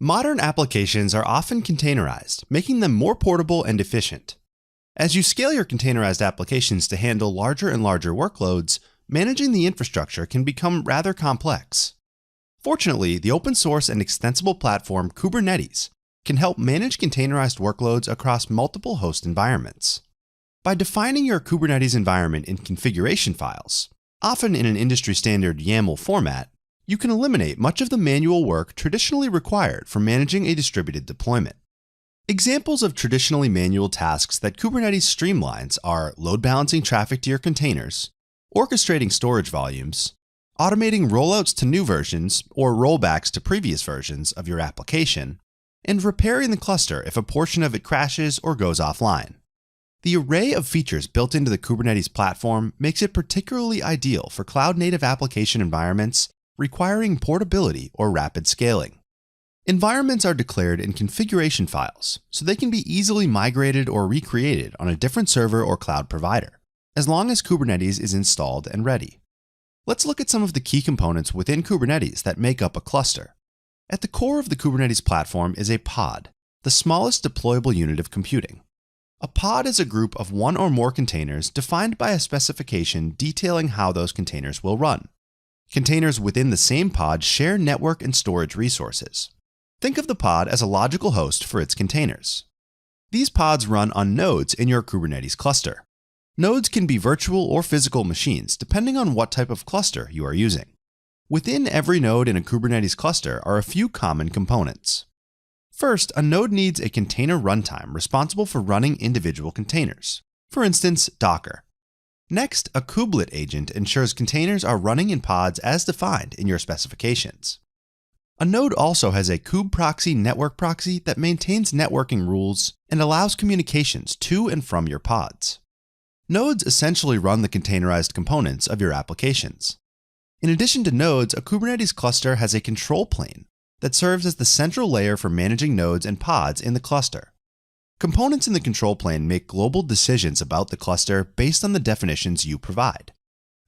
Modern applications are often containerized, making them more portable and efficient. As you scale your containerized applications to handle larger and larger workloads, managing the infrastructure can become rather complex. Fortunately, the open source and extensible platform Kubernetes can help manage containerized workloads across multiple host environments. By defining your Kubernetes environment in configuration files, often in an industry-standard YAML format, you can eliminate much of the manual work traditionally required for managing a distributed deployment. Examples of traditionally manual tasks that Kubernetes streamlines are load balancing traffic to your containers, orchestrating storage volumes, automating rollouts to new versions or rollbacks to previous versions of your application, and repairing the cluster if a portion of it crashes or goes offline. The array of features built into the Kubernetes platform makes it particularly ideal for cloud-native application environments requiring portability or rapid scaling. Environments are declared in configuration files, so they can be easily migrated or recreated on a different server or cloud provider, as long as Kubernetes is installed and ready. Let's look at some of the key components within Kubernetes that make up a cluster. At the core of the Kubernetes platform is a pod, the smallest deployable unit of computing. A pod is a group of one or more containers defined by a specification detailing how those containers will run. Containers within the same pod share network and storage resources. Think of the pod as a logical host for its containers. These pods run on nodes in your Kubernetes cluster. Nodes can be virtual or physical machines depending on what type of cluster you are using. Within every node in a Kubernetes cluster are a few common components. First, a node needs a container runtime responsible for running individual containers, for instance, Docker. Next, a kubelet agent ensures containers are running in pods as defined in your specifications. A node also has a kubeproxy network proxy that maintains networking rules and allows communications to and from your pods. Nodes essentially run the containerized components of your applications. In addition to nodes, a Kubernetes cluster has a control plane that serves as the central layer for managing nodes and pods in the cluster. Components in the control plane make global decisions about the cluster based on the definitions you provide.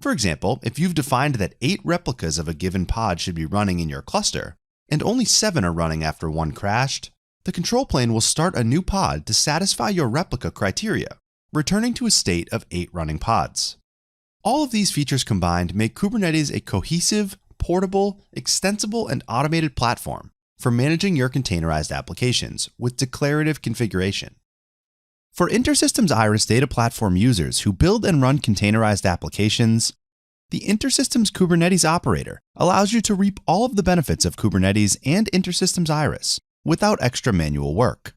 For example, if you've defined that 8 replicas of a given pod should be running in your cluster, and only 7 are running after one crashed, the control plane will start a new pod to satisfy your replica criteria, returning to a state of 8 running pods. All of these features combined make Kubernetes a cohesive, portable, extensible, and automated platform for managing your containerized applications with declarative configuration. For Intersystems Iris data platform users who build and run containerized applications, the Intersystems Kubernetes operator allows you to reap all of the benefits of Kubernetes and Intersystems Iris without extra manual work.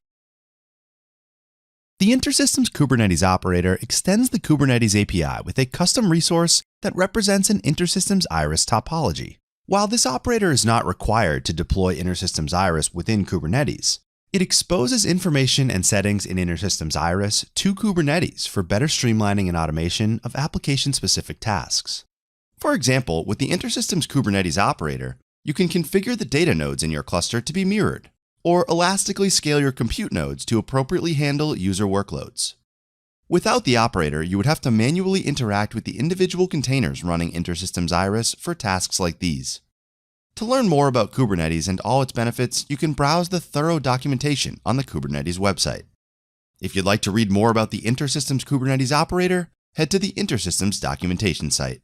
The Intersystems Kubernetes operator extends the Kubernetes API with a custom resource that represents an Intersystems Iris topology. While this operator is not required to deploy Intersystems Iris within Kubernetes, it exposes information and settings in Intersystems Iris to Kubernetes for better streamlining and automation of application-specific tasks. For example, with the Intersystems Kubernetes operator, you can configure the data nodes in your cluster to be mirrored, or elastically scale your compute nodes to appropriately handle user workloads. Without the operator, you would have to manually interact with the individual containers running Intersystems Iris for tasks like these. To learn more about Kubernetes and all its benefits, you can browse the thorough documentation on the Kubernetes website. If you'd like to read more about the Intersystems Kubernetes operator, head to the Intersystems documentation site.